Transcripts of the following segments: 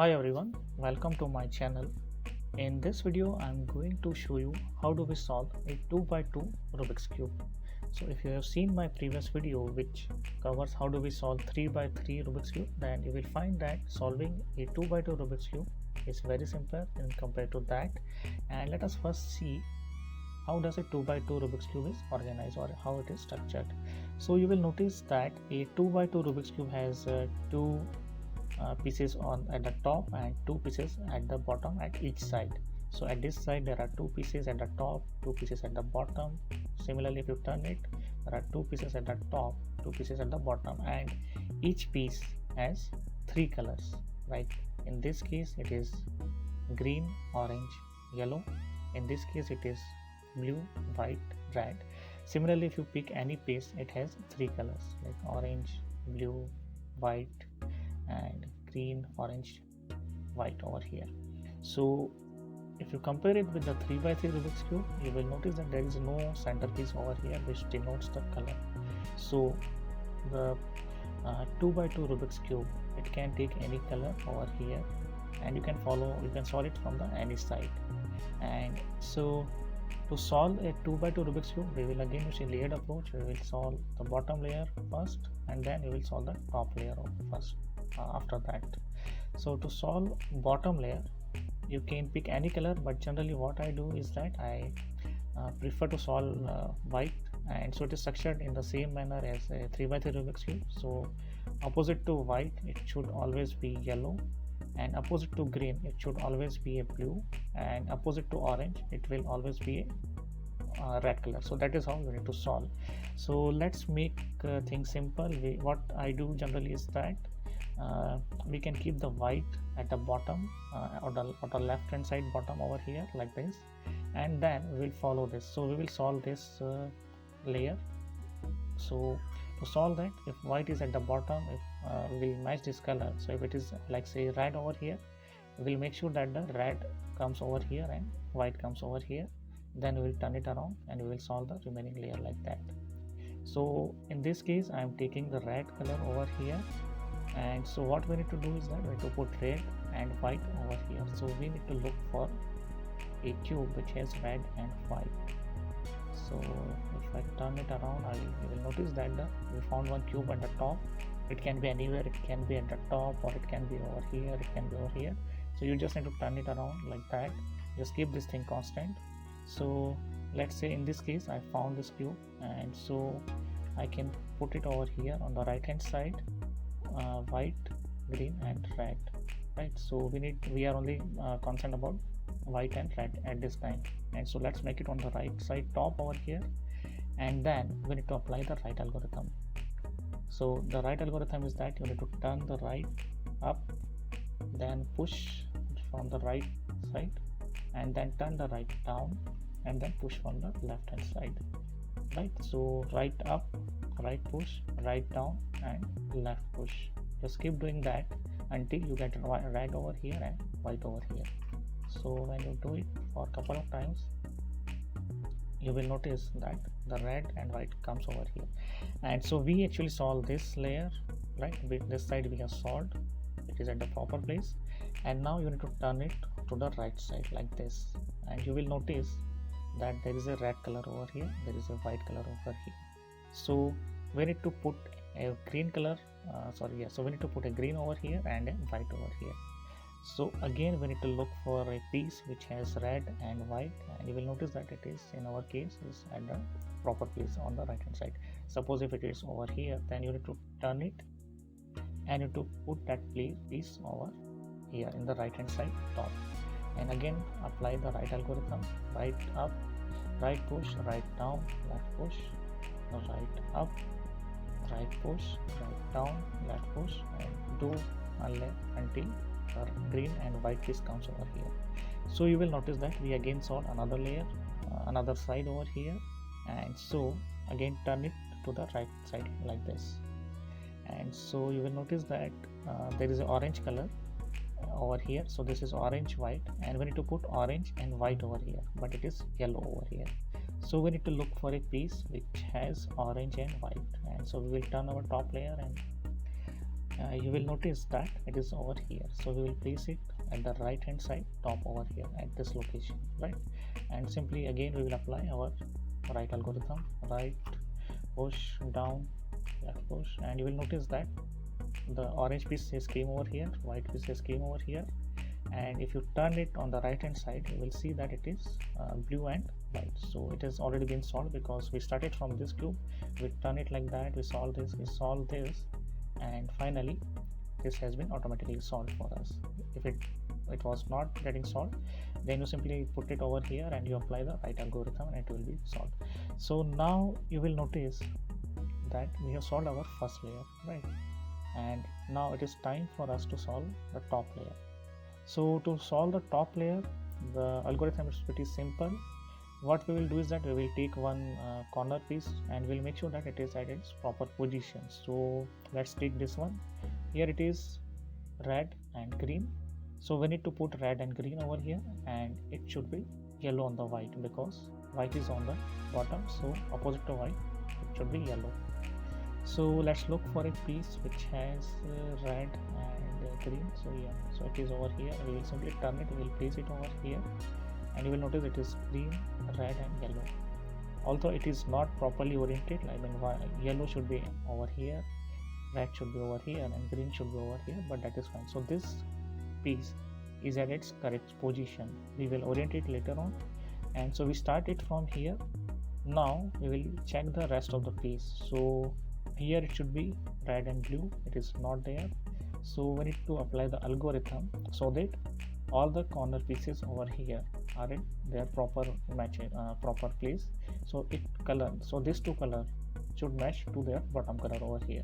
Hi everyone, welcome to my channel. In this video, I'm going to show you how do we solve a 2x2 Rubik's Cube. So if you have seen my previous video which covers how do we solve 3x3 Rubik's Cube, then you will find that solving a 2x2 Rubik's Cube is very simple in compared to that. And let us first see how does a 2x2 Rubik's Cube is organized or how it is structured. So you will notice that a 2x2 Rubik's Cube has two pieces on at the top and two pieces at the bottom at each side. So at this side there are two pieces at the top, two pieces at the bottom. Similarly, if you turn it, there are two pieces at the top, two pieces at the bottom, and each piece has three colors, right? In this case it is green, orange, yellow. In this case it is blue, white, red. Similarly, if you pick any piece, it has three colors like orange, blue, white, and green, orange, white over here. So if you compare it with the 3x3 Rubik's Cube, you will notice that there is no centerpiece over here which denotes the color. So the 2x2 Rubik's Cube, it can take any color over here, and you can solve it from the any side. And so to solve a 2x2 Rubik's Cube, we will again use a layered approach. We will solve the bottom layer first, and then we will solve the top layer first after that. So to solve bottom layer, you can pick any color, but generally what I do is that I prefer to solve white, and so it is structured in the same manner as a 3x3 Rubik's Cube. So opposite to white, it should always be yellow, and opposite to green, it should always be a blue, and opposite to orange, it will always be a red color. So that is how we need to solve. So let's make things simple. What I do generally is that we can keep the white at the bottom or the left hand side bottom over here like this, and then we will follow this. So we will solve this layer. So to solve that, if white is at the bottom, if we will match this color. So if it is like say red over here, we will make sure that the red comes over here and white comes over here. Then we will turn it around and we will solve the remaining layer like that. So in this case, I am taking the red color over here, and so what we need to do is that we need to put red and white over here. So we need to look for a cube which has red and white. So if I turn it around, you will notice that we found one cube at the top. It can be anywhere, it can be at the top, or it can be over here, it can be over here. So you just need to turn it around like that. Just keep this thing constant. So let's say in this case I found this cube, and so I can put it over here on the right hand side, white, green, and red, right? So we are only concerned about white and red at this time, and so let's make it on the right side top over here, and then we need to apply the right algorithm. So the right algorithm is that you need to turn the right up, then push from the right side, and then turn the right down, and then push from the left hand side, right? So right up, right push, right down, and left push. Just keep doing that until you get red over here and white over here. So when you do it for a couple of times, you will notice that the red and white comes over here. And so we actually solve this layer, right? With this side we have solved, it is at the proper place, and now you need to turn it to the right side like this, and you will notice that there is a red color over here, there is a white color over here. So we need to put a green color, so we need to put a green over here and a white over here. So again we need to look for a piece which has red and white, and you will notice that it is, in our case, is at the proper place on the right hand side. Suppose if it is over here, then you need to turn it and you need to put that piece over here in the right hand side top, and again apply the right algorithm. Right up, right push, right down, left push, right up, right push, right down, left push, and do until the green and white piece comes over here. So you will notice that we again solve another layer, another side over here, and so again turn it to the right side like this. And so you will notice that there is an orange color over here. So this is orange, white, and we need to put orange and white over here, but it is yellow over here. So we need to look for a piece which has orange and white, and so we will turn our top layer you will notice that it is over here. So we will place it at the right hand side top over here at this location, right? And simply again we will apply our right algorithm, right push, down, left push, and you will notice that the orange piece has came over here, white piece has came over here, and if you turn it on the right hand side you will see that it is blue and white. So it has already been solved because we started from this cube, we turn it like that, we solve this, and finally this has been automatically solved for us. If it was not getting solved, then you simply put it over here and you apply the right algorithm and it will be solved. So now you will notice that we have solved our first layer, right? And now it is time for us to solve the top layer. So to solve the top layer, the algorithm is pretty simple. What we will do is that we will take one corner piece and we'll make sure that it is at its proper position. So let's take this one. Here it is red and green. So we need to put red and green over here, and it should be yellow on the white because white is on the bottom. So opposite to white, it should be yellow. So let's look for a piece which has red and green. So yeah, so it is over here. We will simply turn it, we will place it over here, and you will notice it is green, red and yellow. Although it is not properly oriented, I mean yellow should be over here, red should be over here, and green should be over here, but that is fine. So this piece is at its correct position. We will orient it later on, and so we start it from here. Now we will check the rest of the piece. So here it should be red and blue, it is not there. So we need to apply the algorithm so that all the corner pieces over here are in their proper proper place. So these two color should match to their bottom color over here.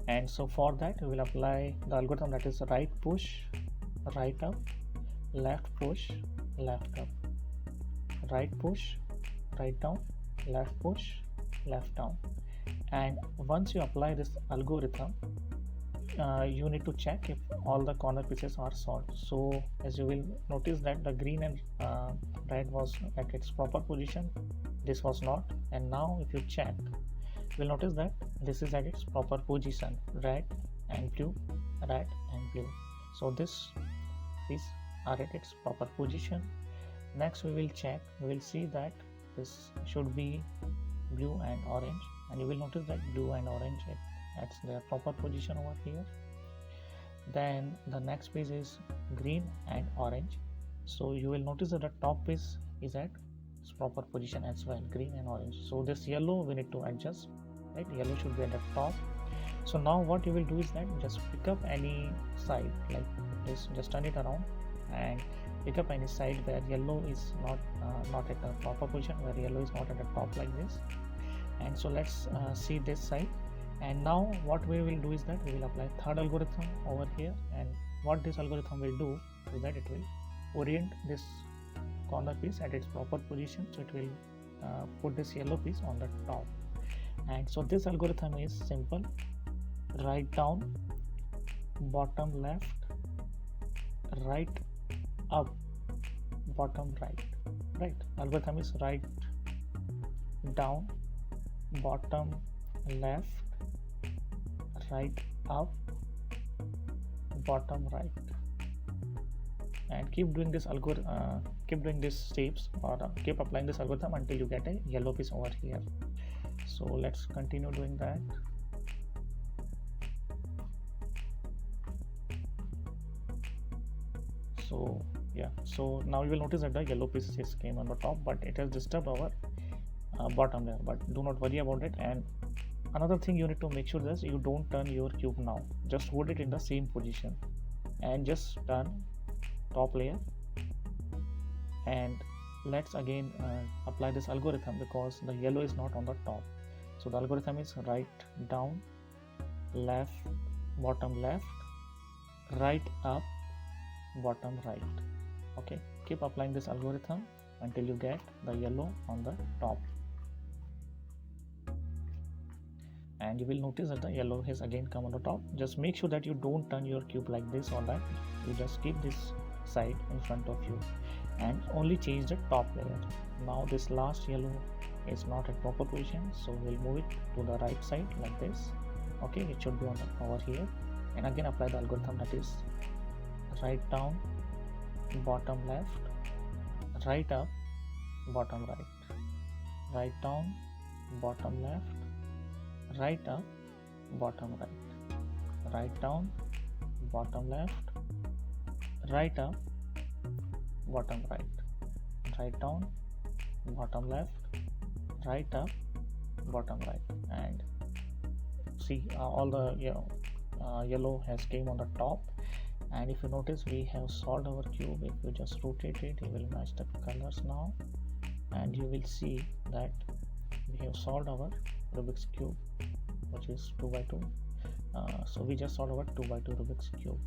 And so for that we will apply the algorithm, that is right push, right up, left push, left up, right push, right down, left push, left down. And once you apply this algorithm, you need to check if all the corner pieces are solved. So as you will notice that the green and red was at its proper position, this was not. And now if you check, you will notice that this is at its proper position, red and blue, red and blue. So these are at its proper position. Next we will check, we will see that this should be blue and orange, and you will notice that blue and orange at their proper position over here. Then the next piece is green and orange. So you will notice that the top piece is at its proper position as well, green and orange. So this yellow we need to adjust, right? Yellow should be at the top. So now what you will do is that just pick up any side like this, just turn it around and pick up any side where yellow is not at the proper position, where yellow is not at the top like this. And so let's see this side. And now what we will do is that we will apply third algorithm over here, and what this algorithm will do is that it will orient this corner piece at its proper position. So it will put this yellow piece on the top. And so this algorithm is simple: right down, bottom left, right up, bottom right. Right, algorithm is right down, bottom left, right up, bottom right. And keep doing this keep doing these steps, or keep applying this algorithm until you get a yellow piece over here. So let's continue doing that. So yeah, so now you will notice that the yellow piece came on the top, but it has disturbed our bottom layer, but do not worry about it. And another thing you need to make sure that you don't turn your cube now, just hold it in the same position and just turn top layer. And let's again apply this algorithm because the yellow is not on the top. So the algorithm is right down, left, bottom left, right up, bottom right. Okay, keep applying this algorithm until you get the yellow on the top. And you will notice that the yellow has again come on the top. Just make sure that you don't turn your cube like this or that. You just keep this side in front of you and only change the top layer. Now this last yellow is not at proper position, so we'll move it to the right side like this, Okay, it should be on over here, and again apply the algorithm, that is right down, bottom left, right up, bottom right, right down, bottom left, right up, bottom right, right down, bottom left, right up, bottom right, right down, bottom left, right up, bottom right. And see, all the yellow has came on the top. And if you notice, we have solved our cube. If you just rotate it, you will match the colors now, and you will see that we have solved our Rubik's cube, which is 2 by 2. So we just solved our 2 by 2 Rubik's cube.